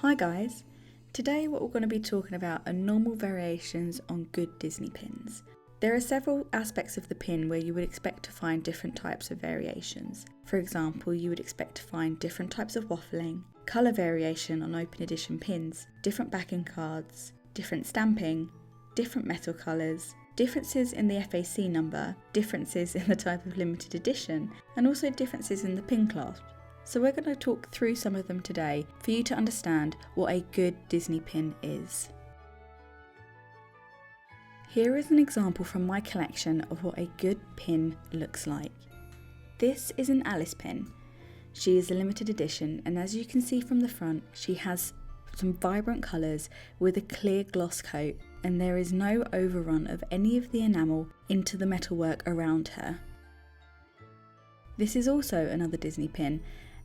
Hi guys, today what we're going to be talking about are normal variations on good Disney pins. There are several aspects of the pin where you would expect to find different types of variations. For example, you would expect to find different types of waffling, colour variation on open edition pins, different backing cards, different stamping, different metal colours, differences in the FAC number, differences in the type of limited edition, and also differences in the pin clasp. So we're going to talk through some of them today for you to understand what a good Disney pin is. Here is an example from my collection of what a good pin looks like. This is an Alice pin. She is a limited edition, and as you can see from the front, she has some vibrant colours with a clear gloss coat, and there is no overrun of any of the enamel into the metalwork around her. This is also another Disney pin.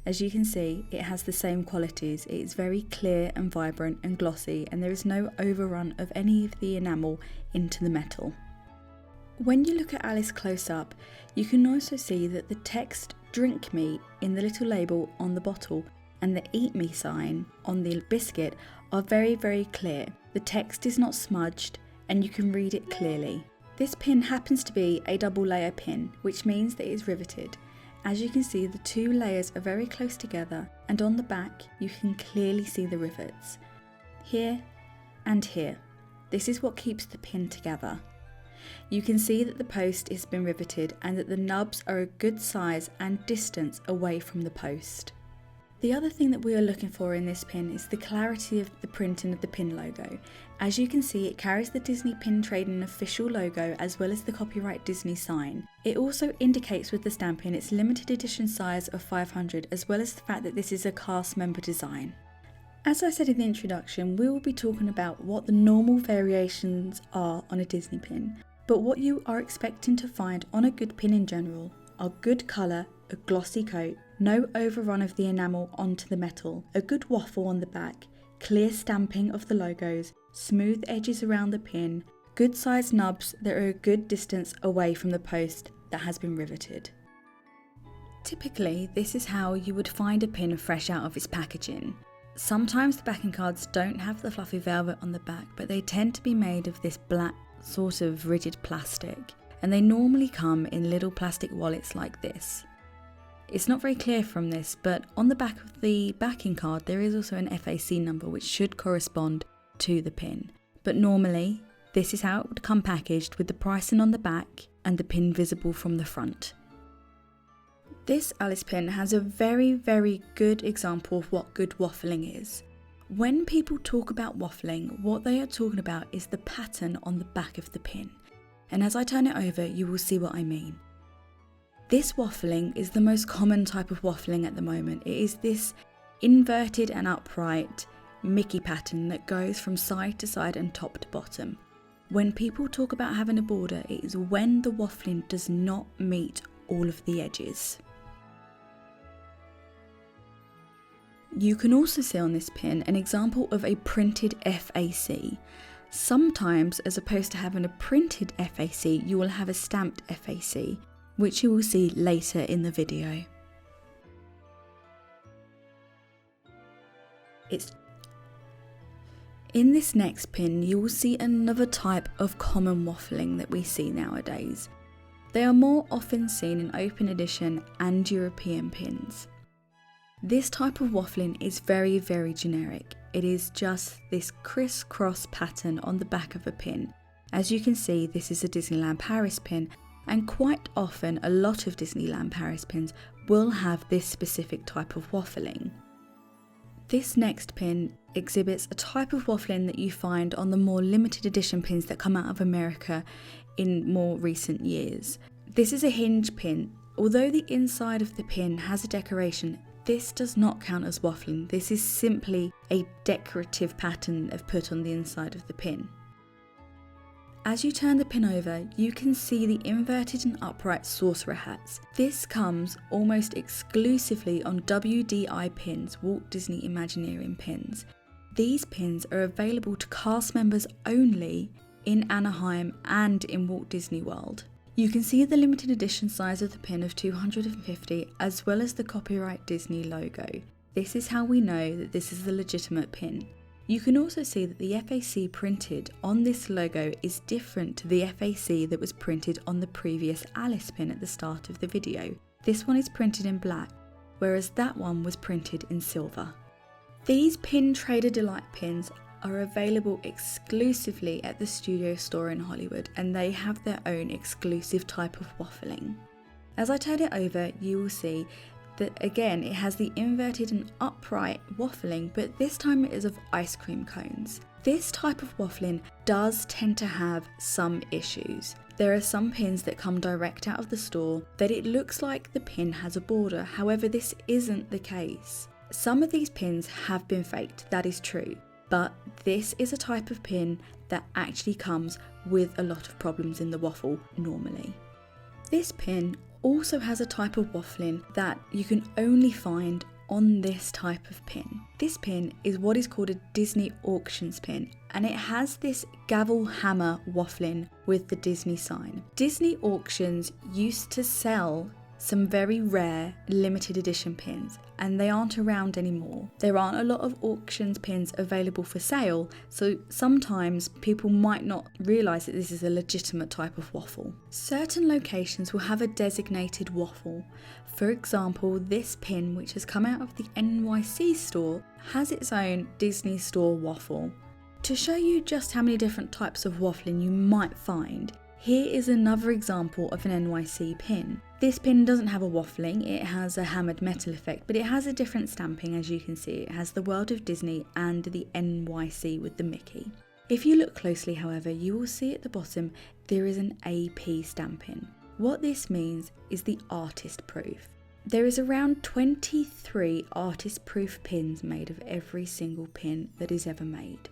As you can see, it has the same qualities. It is very clear and vibrant and glossy, and there is no overrun of any of the enamel into the metal. When you look at Alice close up, you can also see that the text "Drink Me" in the little label on the bottle and the "Eat Me" sign on the biscuit are very, very clear. The text is not smudged and you can read it clearly. This pin happens to be a double layer pin, which means that it is riveted. As you can see, the two layers are very close together, and on the back you can clearly see the rivets. Here and here. This is what keeps the pin together. You can see that the post has been riveted and that the nubs are a good size and distance away from the post. The other thing that we are looking for in this pin is the clarity of the printing of the pin logo. As you can see, it carries the Disney Pin Trading official logo as well as the copyright Disney sign. It also indicates with the stamping its limited edition size of 500, as well as the fact that this is a cast member design. As I said in the introduction, we will be talking about what the normal variations are on a Disney pin, but what you are expecting to find on a good pin in general are good colour, a glossy coat, no overrun of the enamel onto the metal, a good waffle on the back, clear stamping of the logos, smooth edges around the pin, good sized nubs that are a good distance away from the post that has been riveted. Typically, this is how you would find a pin fresh out of its packaging. Sometimes the backing cards don't have the fluffy velvet on the back, but they tend to be made of this black sort of rigid plastic, and they normally come in little plastic wallets like this. It's not very clear from this, but on the back of the backing card there is also an FAC number which should correspond to the pin. But normally, this is how it would come packaged, with the pricing on the back and the pin visible from the front. This Alice pin has a very, very good example of what good waffling is. When people talk about waffling, what they are talking about is the pattern on the back of the pin. And as I turn it over, you will see what I mean. This waffling is the most common type of waffling at the moment. It is this inverted and upright Mickey pattern that goes from side to side and top to bottom. When people talk about having a border, it is when the waffling does not meet all of the edges. You can also see on this pin an example of a printed FAC. Sometimes, as opposed to having a printed FAC, you will have a stamped FAC, which you will see later in the video. In this next pin, you will see another type of common waffling that we see nowadays. They are more often seen in open edition and European pins. This type of waffling is very, very generic. It is just this criss-cross pattern on the back of a pin. As you can see, this is a Disneyland Paris pin, and quite often a lot of Disneyland Paris pins will have this specific type of waffling. This next pin exhibits a type of waffling that you find on the more limited edition pins that come out of America in more recent years. This is a hinge pin. Although the inside of the pin has a decoration, this does not count as waffling. This is simply a decorative pattern they've put on the inside of the pin. As you turn the pin over, you can see the inverted and upright sorcerer hats. This comes almost exclusively on WDI pins, Walt Disney Imagineering pins. These pins are available to cast members only in Anaheim and in Walt Disney World. You can see the limited edition size of the pin of 250 as well as the copyright Disney logo. This is how we know that this is the legitimate pin. You can also see that the FAC printed on this logo is different to the FAC that was printed on the previous Alice pin at the start of the video. This one is printed in black, whereas that one was printed in silver. These Pin Trader Delight pins are available exclusively at the Studio Store in Hollywood, and they have their own exclusive type of waffling. As I turn it over, you will see that again it has the inverted and upright waffling, but this time it is of ice cream cones. This type of waffling does tend to have some issues. There are some pins that come direct out of the store that it looks like the pin has a border, however this isn't the case. Some of these pins have been faked, that is true, but this is a type of pin that actually comes with a lot of problems in the waffle normally. This pin also has a type of waffling that you can only find on this type of pin. This pin is what is called a Disney Auctions pin, and it has this gavel hammer waffling with the Disney sign. Disney Auctions used to sell some very rare limited edition pins, and they aren't around anymore. There aren't a lot of auctions pins available for sale, so sometimes people might not realise that this is a legitimate type of waffle. Certain locations will have a designated waffle. For example, this pin, which has come out of the NYC store, has its own Disney store waffle. To show you just how many different types of waffling you might find, here is another example of an NYC pin. This pin doesn't have a waffling, it has a hammered metal effect, but it has a different stamping. As you can see, it has the World of Disney and the NYC with the Mickey. If you look closely, however, you will see at the bottom there is an AP stamping. What this means is the artist proof. There is around 23 artist proof pins made of every single pin that is ever made.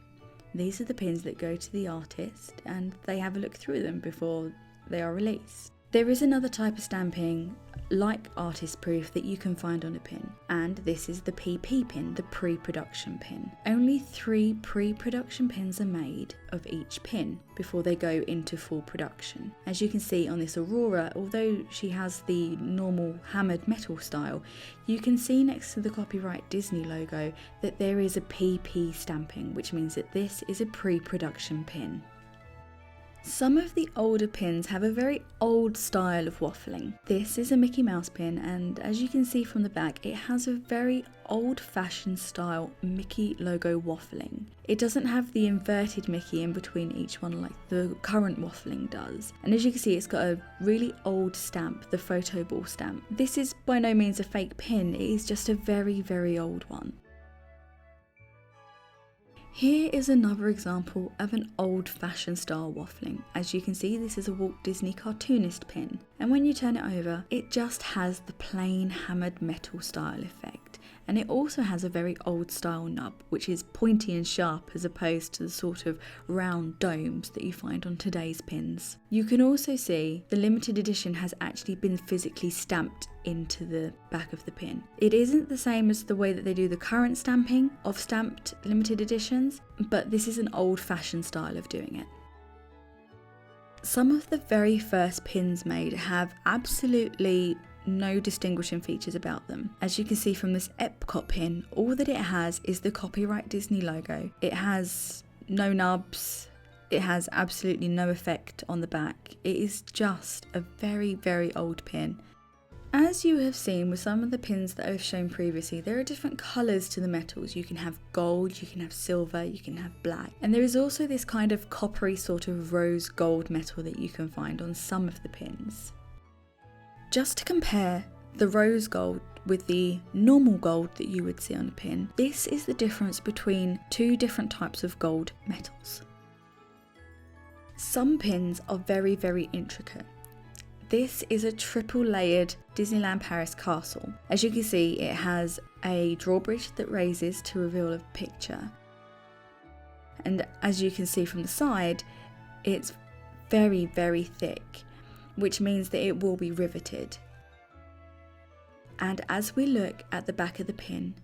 These are the pins that go to the artist and they have a look through them before they are released. There is another type of stamping like artist proof that you can find on a pin, and this is the PP pin, the pre-production pin. Only 3 pre-production pins are made of each pin before they go into full production. As you can see on this Aurora, although she has the normal hammered metal style, you can see next to the copyright Disney logo that there is a PP stamping, which means that this is a pre-production pin. Some of the older pins have a very old style of waffling. This is a Mickey Mouse pin, and as you can see from the back, it has a very old-fashioned style Mickey logo waffling. It doesn't have the inverted Mickey in between each one like the current waffling does. And as you can see, it's got a really old stamp, the photo ball stamp. This is by no means a fake pin, it is just a very, very old one. Here is another example of an old-fashioned style waffling. As you can see, this is a Walt Disney cartoonist pin, and when you turn it over, it just has the plain hammered metal style effect. And it also has a very old style nub, which is pointy and sharp as opposed to the sort of round domes that you find on today's pins. You can also see the limited edition has actually been physically stamped into the back of the pin. It isn't the same as the way that they do the current stamping of stamped limited editions, but this is an old-fashioned style of doing it. Some of the very first pins made have absolutely no distinguishing features about them. As you can see from this Epcot pin, all that it has is the copyright Disney logo. It has no nubs, it has absolutely no effect on the back. It is just a very, very old pin. As you have seen with some of the pins that I've shown previously, there are different colours to the metals. You can have gold, you can have silver, you can have black. And there is also this kind of coppery sort of rose gold metal that you can find on some of the pins. Just to compare the rose gold with the normal gold that you would see on a pin, this is the difference between 2 different types of gold metals. Some pins are very, very intricate. This is a triple layered Disneyland Paris castle. As you can see, it has a drawbridge that raises to reveal a picture. And as you can see from the side, it's very, very thick, which means that it will be riveted. And as we look at the back of the pin,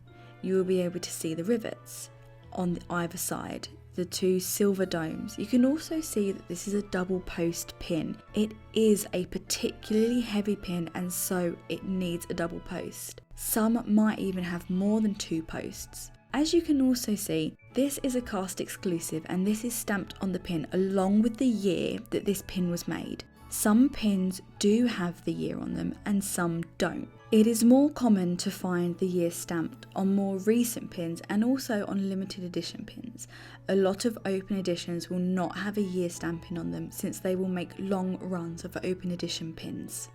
you will be able to see the rivets on either side, the 2 silver domes. You can also see that this is a double post pin. It is a particularly heavy pin, and so it needs a double post. Some might even have more than 2 posts. As you can also see, this is a cast exclusive and this is stamped on the pin along with the year that this pin was made. Some pins do have the year on them and some don't. It is more common to find the year stamped on more recent pins and also on limited edition pins. A lot of open editions will not have a year stamping on them since they will make long runs of open edition pins.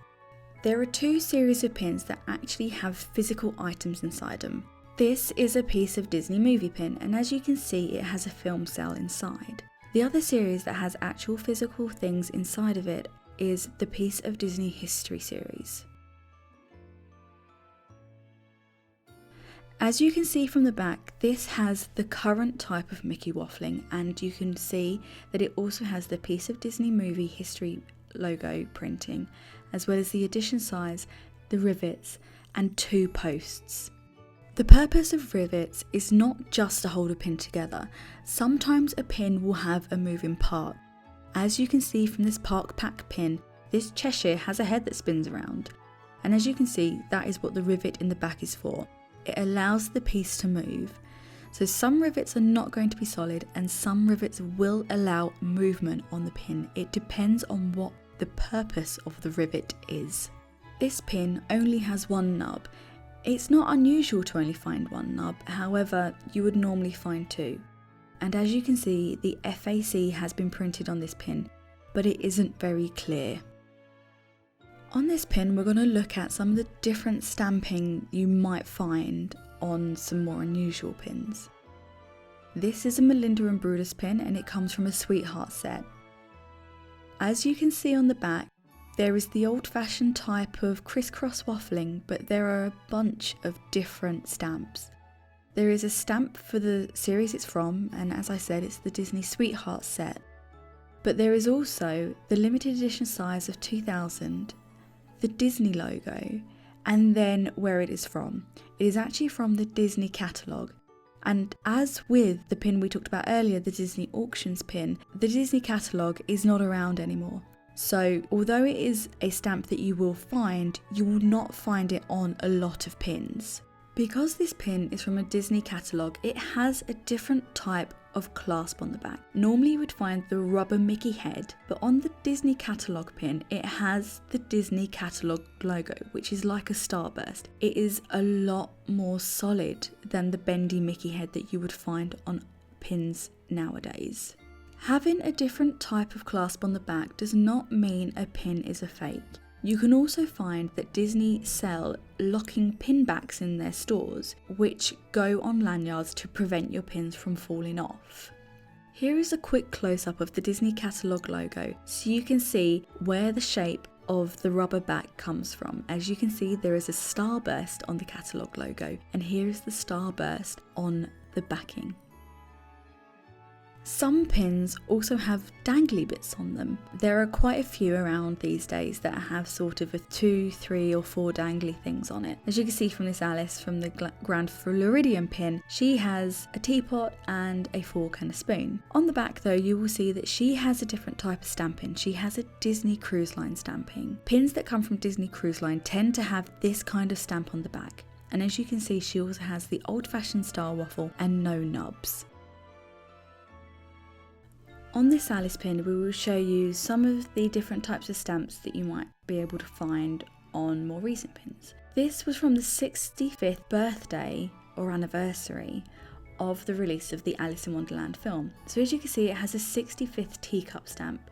There are 2 series of pins that actually have physical items inside them. This is a piece of Disney movie pin, and as you can see it has a film cell inside. The other series that has actual physical things inside of it is the piece of Disney History series. As you can see from the back, this has the current type of Mickey waffling, and you can see that it also has the piece of Disney movie history logo printing, as well as the edition size, the rivets, and 2 posts. The purpose of rivets is not just to hold a pin together. Sometimes a pin will have a moving part. As you can see from this Park Pack pin, this Cheshire has a head that spins around. And as you can see, that is what the rivet in the back is for. It allows the piece to move. So some rivets are not going to be solid and some rivets will allow movement on the pin. It depends on what the purpose of the rivet is. This pin only has 1 nub. It's not unusual to only find 1 nub, however, you would normally find 2. And as you can see, the FAC has been printed on this pin, but it isn't very clear. On this pin, we're going to look at some of the different stamping you might find on some more unusual pins. This is a Melinda and Brutus pin and it comes from a Sweetheart set. As you can see on the back, there is the old-fashioned type of crisscross waffling, but there are a bunch of different stamps. There is a stamp for the series it's from, and as I said, it's the Disney Sweetheart set. But there is also the limited edition size of 2000, the Disney logo, and then where it is from. It is actually from the Disney catalogue. And as with the pin we talked about earlier, the Disney Auctions pin, the Disney catalogue is not around anymore. So although it is a stamp that you will not find it on a lot of pins. Because this pin is from a Disney catalogue, it has a different type of clasp on the back. Normally you would find the rubber Mickey head, but on the Disney catalogue pin, it has the Disney catalogue logo, which is like a starburst. It is a lot more solid than the bendy Mickey head that you would find on pins nowadays. Having a different type of clasp on the back does not mean a pin is a fake. You can also find that Disney sell locking pin backs in their stores, which go on lanyards to prevent your pins from falling off. Here is a quick close-up of the Disney catalogue logo, so you can see where the shape of the rubber back comes from. As you can see, there is a starburst on the catalogue logo, and here is the starburst on the backing. Some pins also have dangly bits on them. There are quite a few around these days that have sort of a 2, 3 or 4 dangly things on it. As you can see from this Alice from the Grand Floridian pin, she has a teapot and a fork and a spoon. On the back though, you will see that she has a different type of stamping. She has a Disney Cruise Line stamping. Pins that come from Disney Cruise Line tend to have this kind of stamp on the back. And as you can see, she also has the old-fashioned star waffle and no nubs. On this Alice pin, we will show you some of the different types of stamps that you might be able to find on more recent pins. This was from the 65th birthday or anniversary of the release of the Alice in Wonderland film. So as you can see, it has a 65th teacup stamp,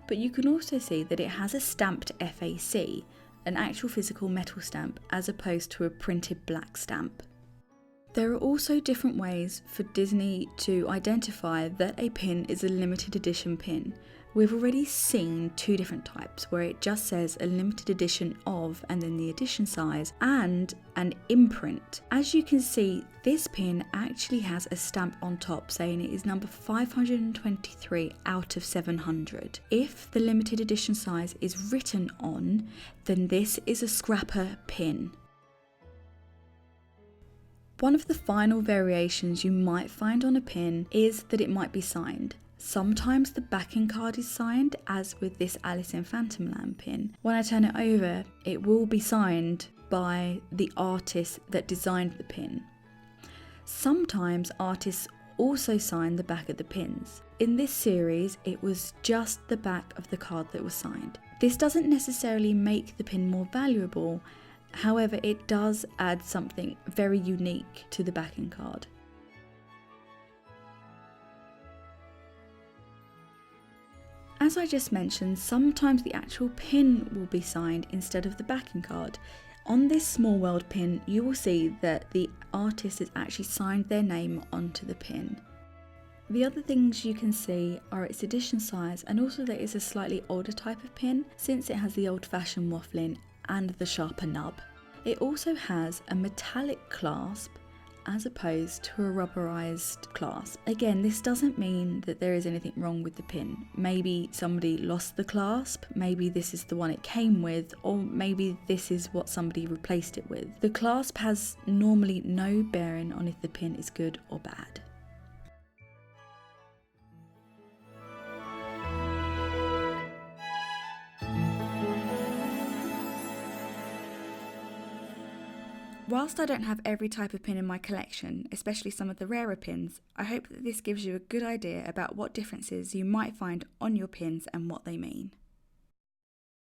but you can also see that it has a stamped FAC, an actual physical metal stamp, as opposed to a printed black stamp. There are also different ways for Disney to identify that a pin is a limited edition pin. We've already seen 2 different types where it just says a limited edition of and then the edition size and an imprint. As you can see, this pin actually has a stamp on top saying it is number 523 out of 700. If the limited edition size is written on, then this is a scrapper pin. One of the final variations you might find on a pin is that it might be signed. Sometimes the backing card is signed, as with this Alice in Phantomland pin. When I turn it over, it will be signed by the artist that designed the pin. Sometimes artists also sign the back of the pins. In this series, it was just the back of the card that was signed. This doesn't necessarily make the pin more valuable, however, it does add something very unique to the backing card. As I just mentioned, sometimes the actual pin will be signed instead of the backing card. On this Small World pin, you will see that the artist has actually signed their name onto the pin. The other things you can see are its edition size, and also that it's a slightly older type of pin since it has the old-fashioned waffling and the sharper nub. It also has a metallic clasp as opposed to a rubberized clasp. Again, this doesn't mean that there is anything wrong with the pin. Maybe somebody lost the clasp, maybe this is the one it came with, or maybe this is what somebody replaced it with. The clasp has normally no bearing on if the pin is good or bad. Whilst I don't have every type of pin in my collection, especially some of the rarer pins, I hope that this gives you a good idea about what differences you might find on your pins and what they mean.